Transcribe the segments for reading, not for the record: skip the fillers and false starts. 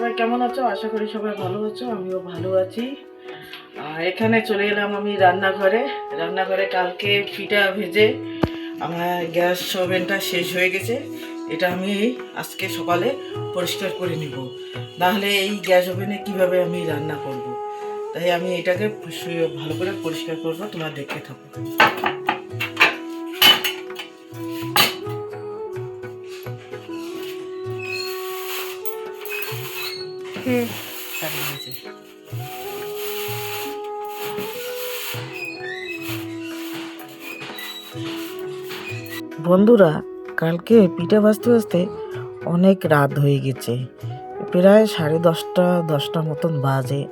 সবাই কেমন আছো? আশা করি সবাই ভালো আছো, আমিও ভালো আছি। আর এখানে চলে এলাম আমি রান্নাঘরে কালকে পিঠা ভেজে আমার গ্যাস ওভেনটা শেষ হয়ে গেছে। এটা আমি আজকে সকালে পরিষ্কার করে নিব, নাহলে এই গ্যাস ওভেনে কিভাবে আমি রান্না করব। তাই আমি এটাকে ভালো করে পরিষ্কার করব, তোমরা দেখতে থাকো। বন্ধুরা, কালকে পিঠা ভাজতে ভাজতে অনেক রাত হয়ে গেছে, প্রায় 10:30 মতন বাজে।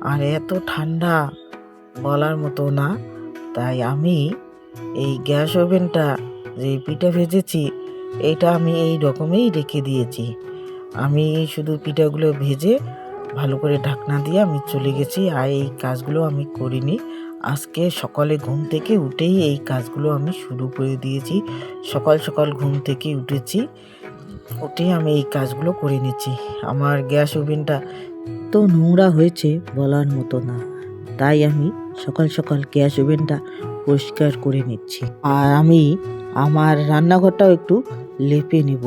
আর এত ঠান্ডা বলার মতো না। তাই আমি এই গ্যাস ওভেনটা যে পিঠা ভেজেছি এটা আমি এই রকমই রেখে দিয়েছি। আমি শুধু পিঠাগুলো ভেজে ভালো করে ঢাকনা দিয়ে আমি চলে গেছি, আর এই কাজগুলো আমি করিনি। আজকে সকালে ঘুম থেকে উঠেই এই কাজগুলো আমি শুরু করে দিয়েছি। সকাল সকাল ঘুম থেকে উঠেই আমি এই কাজগুলো করে নিচ্ছি। আমার গ্যাস ওভেনটা তো নোংরা হয়েছে বলার মতো না, তাই আমি সকাল সকাল গ্যাস ওভেনটা পরিষ্কার করে নিচ্ছি। আর আমি আমার রান্নাঘরটাও একটু লেপে নেব।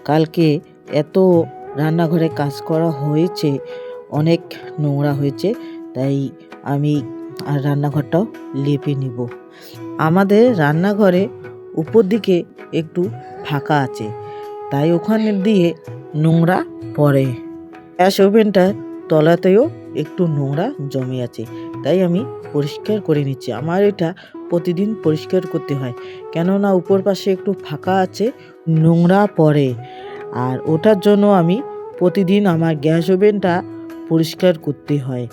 কালকে এত রান্নাঘরে কাজ করা হয়েছে, অনেক নোংরা হয়েছে, তাই আমি আর রান্নাঘরটাও লেপে নিব। আমাদের রান্নাঘরে উপর দিকে একটু ফাঁকা আছে, তাই ওখানে দিয়ে নোংরা পড়ে। গ্যাস ওভেনটার তলাতেও একটু নোংরা জমে আছে, তাই আমি পরিষ্কার করে নিচ্ছি। আমার এটা প্রতিদিন পরিষ্কার করতে হয়, কেননা উপর পাশে একটু ফাঁকা আছে, নোংরা পড়ে। আর ওটার জন্য আমি প্রতিদিন আমার গ্যাস ওভেনটা পরিষ্কার করতে হয়।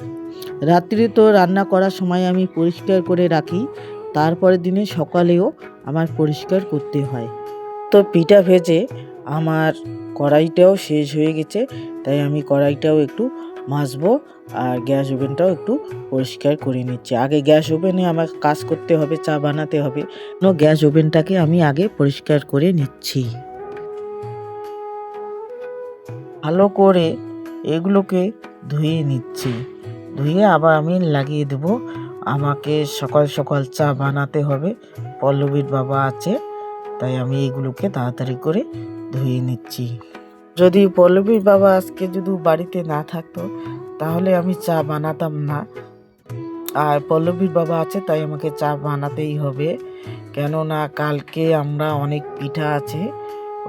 রাত্রি তো রান্না করার সময় আমি পরিষ্কার করে রাখি, তারপরের দিনে সকালেও আমার পরিষ্কার করতে হয়। তো পিঠা ভেজে আমার কড়াইটাও শেষ হয়ে গেছে, তাই আমি কড়াইটাও একটু মাজবো আর গ্যাস ওভেনটাও একটু পরিষ্কার করে নিচ্ছি। আগে গ্যাস ওভেনে আমার কাজ করতে হবে, চা বানাতে হবে, গ্যাস ওভেনটাকে আমি আগে পরিষ্কার করে নিচ্ছি। ভালো করে এগুলোকে ধুয়ে নিচ্ছি, ধুয়ে আবার আমি লাগিয়ে দেব। আমাকে সকাল সকাল চা বানাতে হবে, পল্লবীর বাবা আছে, তাই আমি এগুলোকে তাড়াতাড়ি করে ধুয়ে নিচ্ছি। যদি পল্লবীর বাবা আজকে যদি বাড়িতে না থাকতো তাহলে আমি চা বানাতাম না। আর পল্লবীর বাবা আছে তাই আমাকে চা বানাতেই হবে, কেননা কালকে আমরা অনেক পিঠা আছে,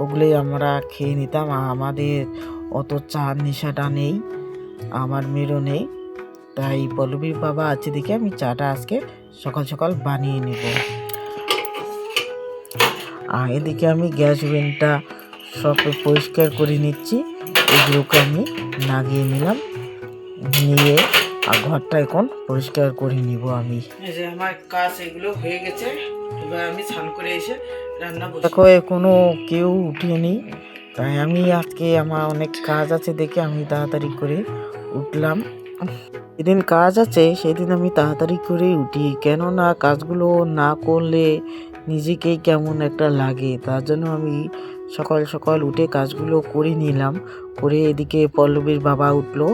ওগুলোই আমরা খেয়ে নিতাম। আমাদের অত চা নেশাটা নেই, আমার মেয়েরও নেই, তাই পল্লবীর বাবা আছে দেখে আমি চাটা আজকে সকাল সকাল বানিয়ে নেব। আর এদিকে আমি গ্যাস ওভেনটা সব পরিষ্কার করে নিচ্ছি, এগুলোকে আমি লাগিয়ে নিলাম, নিয়ে আর ঘরটা এখন পরিষ্কার করে নিব। আমি এই যে আমার কাজ এগুলো হয়ে গেছে, এবার আমি স্নান করে এসে রান্না করব। দেখো এখনো কেউ উঠেনি, তাই আমি আজকে আমার অনেক কাজ আছে দেখে আমি তাড়াতাড়ি করে উঠলাম। যেদিন কাজ আছে সেদিন আমি তাড়াতাড়ি করে উঠি, কেননা কাজগুলো না করলে নিজেকেই কেমন একটা লাগে। তার জন্য আমি সকাল সকাল উঠে কাজগুলো করে নিলাম। করে এদিকে পল্লবীর বাবা উঠলো,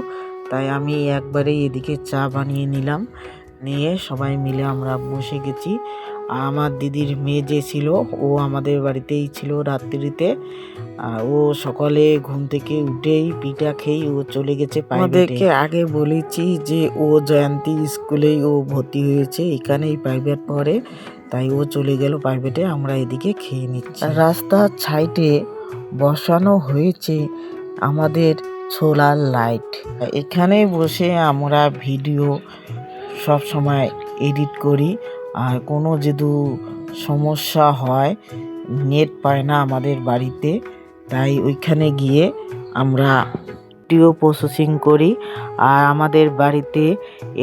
তাই আমি একবারেই এদিকে চা বানিয়ে নিলাম, নিয়ে সবাই মিলে আমরা বসে গেছি। আমার দিদির মেয়ে যে ছিল ও আমাদের বাড়িতেই ছিল রাত্রিতে। ও সকালে ঘুম থেকে উঠেই পিঠা খেয়েই ও চলে গেছে। আমাদেরকে আগে বলেছি যে ও জয়ন্তী স্কুলেই ও ভর্তি হয়েছে, এখানেই প্রাইভেট পড়ে, তাই ও চলে গেল প্রাইভেটে। আমরা এদিকে খেয়ে নিচ্ছি। রাস্তার সাইডে বসানো হয়েছে আমাদের সোলার লাইট, এখানে বসে আমরা ভিডিও সব সময় এডিট করি। আর কোনো যদি সমস্যা হয়, নেট পায় না আমাদের বাড়িতে, তাই ওইখানে গিয়ে আমরা ভিডিও প্রসেসিং করি। আর আমাদের বাড়িতে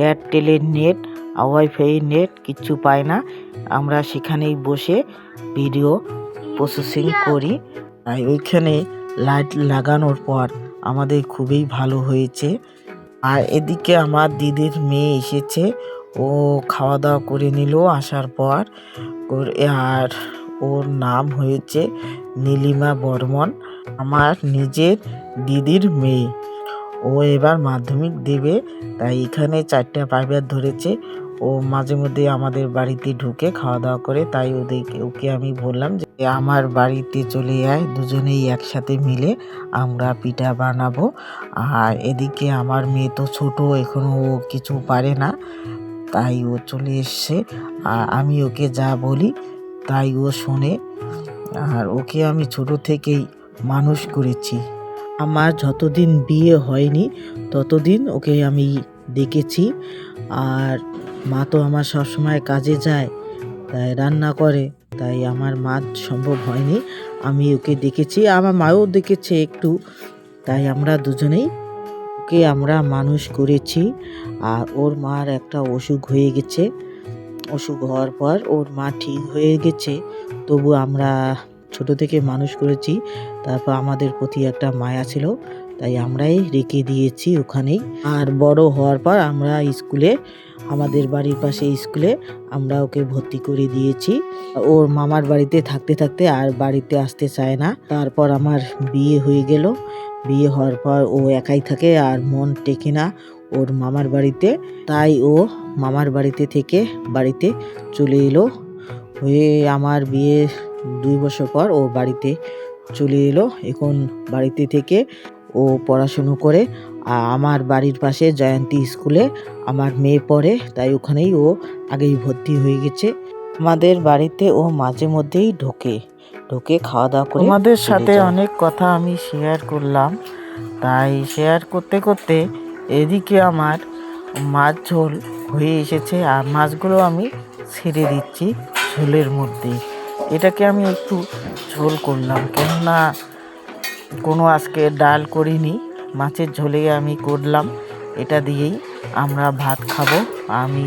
এয়ারটেলের নেট আর ওয়াইফাই নেট কিচ্ছু পায় না, আমরা সেখানেই বসে ভিডিও প্রসেসিং করি। তাই ওইখানে লাইট লাগানোর পর আমাদের খুবই ভালো হয়েছে। আর এদিকে আমার দিদির মেয়ে এসেছে, ও খাওয়া দাওয়া করে নিল আসার পর। আর ওর নাম হয়েছে নীলিমা বর্মন, আমার নিজের দিদির মেয়ে। ও এবার মাধ্যমিক দেবে, তাই এখানে 4টা প্রাইভেট ধরেছে। ও মাঝে মধ্যে আমাদের বাড়িতে ঢুকে খাওয়া দাওয়া করে, তাই ওকে আমি বললাম যে আমার বাড়িতে চলে আয়, দুজনেই একসাথে মিলে আমরা পিঠা বানাবো। আর এদিকে আমার মেয়ে তো ছোট, এখনো ও কিছু পারে না, তাই ও চলে এসছে। আর আমি ওকে যা বলি তাই ও শোনে। আর ওকে আমি ছোট থেকেই মানুষ করেছি। আমার যতদিন বিয়ে হয়নি ততদিন ওকে আমি দেখেছি। আর মা তো আমার সবসময় কাজে যায়, তাই রান্না করে, তাই আমার মা সম্ভব হয়নি। আমি ওকে দেখেছি, আমার মাও দেখেছে একটু, তাই আমরা দুজনেই ওকে আমরা মানুষ করেছি। আর ওর মার একটা অসুখ হয়ে গেছে, অসুখ হওয়ার পর ওর মা ঠিক হয়ে গেছে, তবু আমরা ছোট থেকে মানুষ করেছি। তারপর আমাদের প্রতি একটা মায়া ছিল, তাই আমরাই রেখে দিয়েছি ওখানেই। আর বড় হওয়ার পর আমরা স্কুলে, আমাদের বাড়ির পাশে স্কুলে আমরা ওকে ভর্তি করে দিয়েছি। ওর মামার বাড়িতে থাকতে থাকতে আর বাড়িতে আসতে চায় না। তারপর আমার বিয়ে হয়ে গেল, বিয়ে হওয়ার পর ও একাই থাকে আর মন টেকে না ওর মামার বাড়িতে, তাই ও মামার বাড়িতে থেকে বাড়িতে চলে এলো। হয়ে আমার বিয়ে 2 বছর পর ও বাড়িতে চলে এলো। এখন বাড়িতে থেকে ও পড়াশুনো করে। আমার বাড়ির পাশে জয়ন্তী স্কুলে আমার মেয়ে পড়ে, তাই ওখানেই ও আগেই ভর্তি হয়ে গেছে। আমাদের বাড়িতে ও মাঝে মধ্যেই ঢোকে খাওয়া দাওয়া করে। তোমাদের সাথে অনেক কথা আমি শেয়ার করলাম, তাই শেয়ার করতে করতে এদিকে আমার মাছ ঝোল হয়ে এসেছে। আর মাছগুলো আমি ছেড়ে দিচ্ছি ঝোলের মধ্যে। এটাকে আমি একটু ঝোল করলাম, কেননা কোনো আজকে ডাল করিনি, মাছের ঝোলে আমি করলাম। এটা দিয়েই আমরা ভাত খাবো। আমি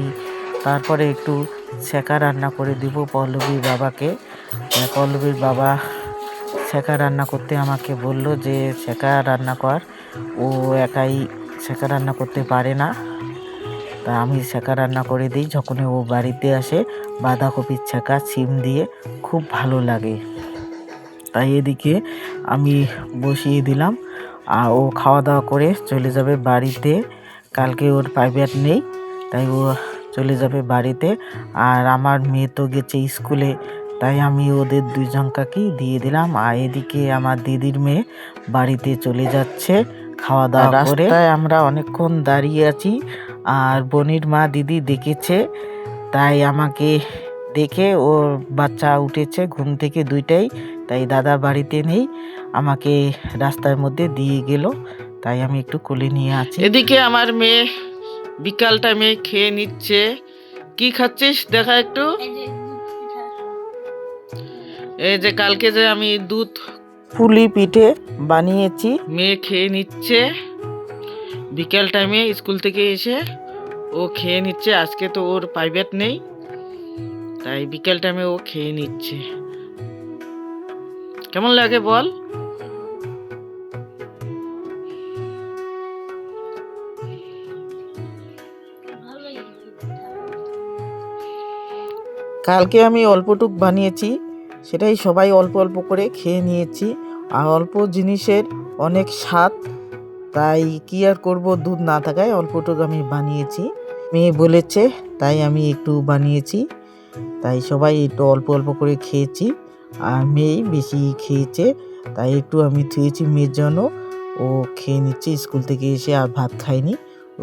তারপরে একটু ছেঁকা রান্না করে দিব পল্লবীর বাবাকে। পল্লবীর বাবা ছেঁকা রান্না করতে আমাকে বলল যে ছেঁকা রান্না কর, ও একাই ছেঁকা রান্না করতে পারে না, তা আমি ছেঁকা রান্না করে দিই যখন ও বাড়িতে আসে। বাঁধাকপির ছেঁকা সিম দিয়ে খুব ভালো লাগে, তাই এদিকে আমি বসিয়ে দিলাম। আর ও খাওয়া দাওয়া করে চলে যাবে বাড়িতে। কালকে ওর প্রাইভেট নেই, তাই ও চলে যাবে বাড়িতে। আর আমার মেয়ে তো গেছে স্কুলে, তাই আমি ওদের দুজনকাকেই দিয়ে দিলাম। আর এদিকে আমার দিদির মেয়ে বাড়িতে চলে যাচ্ছে খাওয়া দাওয়া করে। তাই আমরা অনেকক্ষণ দাঁড়িয়ে আছি। আর বোনের মা দিদি দেখেছে, তাই আমাকে দেখে ওর বাচ্চা উঠেছে ঘুম থেকে 2টাই, তাই দাদা বাড়িতে নেই, আমাকে রাস্তার মধ্যে দিয়ে গেল, তাই আমি একটু কোলে নিয়ে আছি। এদিকে আমার মেয়ে বিকাল টাইমে খেয়ে নিচ্ছে। কি খাচ্ছিস দেখা একটু? এই যে কালকে যে আমি দুধ পুলি পিঠে বানিয়েছি, মেয়ে খেয়ে নিচ্ছে বিকাল টাইমে স্কুল থেকে এসে। ও খেয়ে নিচ্ছে, আজকে তো ওর প্রাইভেট নেই, তাই বিকেল টাইমে ও খেয়ে নিচ্ছে। কেমন লাগে বল? কালকে আমি অল্পটুক বানিয়েছি, সেটাই সবাই অল্প অল্প করে খেয়ে নিয়েছি। আর অল্প জিনিসের অনেক স্বাদ, তাই কি আর করব, দুধ না থাকায় অল্পটুক আমি বানিয়েছি। মেয়ে বলেছে তাই আমি একটু বানিয়েছি, তাই সবাই একটু অল্প অল্প করে খেয়েছি। আর মেয়েই বেশি খেয়েছে, তাই একটু আমি থুয়েছি মেয়ের জন্য। ও খেয়ে নিচ্ছে স্কুল থেকে এসে, আর ভাত খায়নি,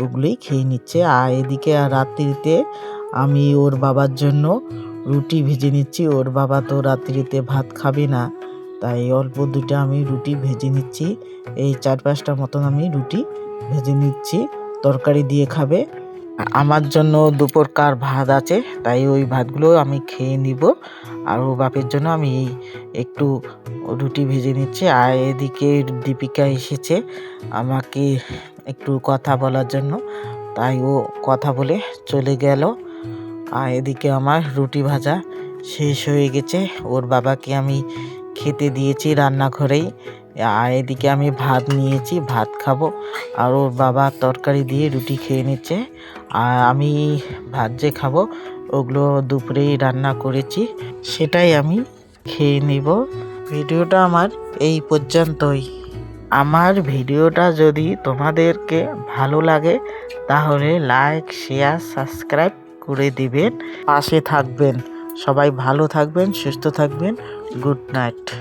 ওগুলোই খেয়ে নিচ্ছে। আর এদিকে আর রাত্রিতে আমি ওর বাবার জন্য রুটি ভেজে নিচ্ছি। ওর বাবা তো রাত্রিতে ভাত খাবে না, তাই অল্প 2টা আমি রুটি ভেজে নিচ্ছি। এই 4-5টা মতন আমি রুটি ভেজে নিচ্ছি, তরকারি দিয়ে খাবে। আমার জন্য দুপুরকার ভাত আছে, তাই ওই ভাতগুলো আমি খেয়ে নিব। আর ও বাপের জন্য আমি একটু রুটি ভেজে নিচ্ছি। আর এদিকে দীপিকা এসেছে আমাকে একটু কথা বলার জন্য, তাই ও কথা বলে চলে গেল। আর এদিকে আমার রুটি ভাজা শেষ হয়ে গেছে, ওর বাবাকে আমি খেতে দিয়েছি রান্নাঘরেই। আর এদিকে আমি ভাত নিয়েছি, ভাত খাবো। আর ওর বাবা তরকারি দিয়ে রুটি খেয়ে নিচ্ছে। আর আমি ভাত যে খাবো ওগুলো দুপুরেই রান্না করেছি, সেটাই আমি খেয়ে নিব। ভিডিওটা আমার এই পর্যন্তই। আমার ভিডিওটা যদি তোমাদেরকে ভালো লাগে তাহলে লাইক, শেয়ার, সাবস্ক্রাইব করে দিবেন, পাশে থাকবেন। সবাই ভালো থাকবেন, সুস্থ থাকবেন। Good night.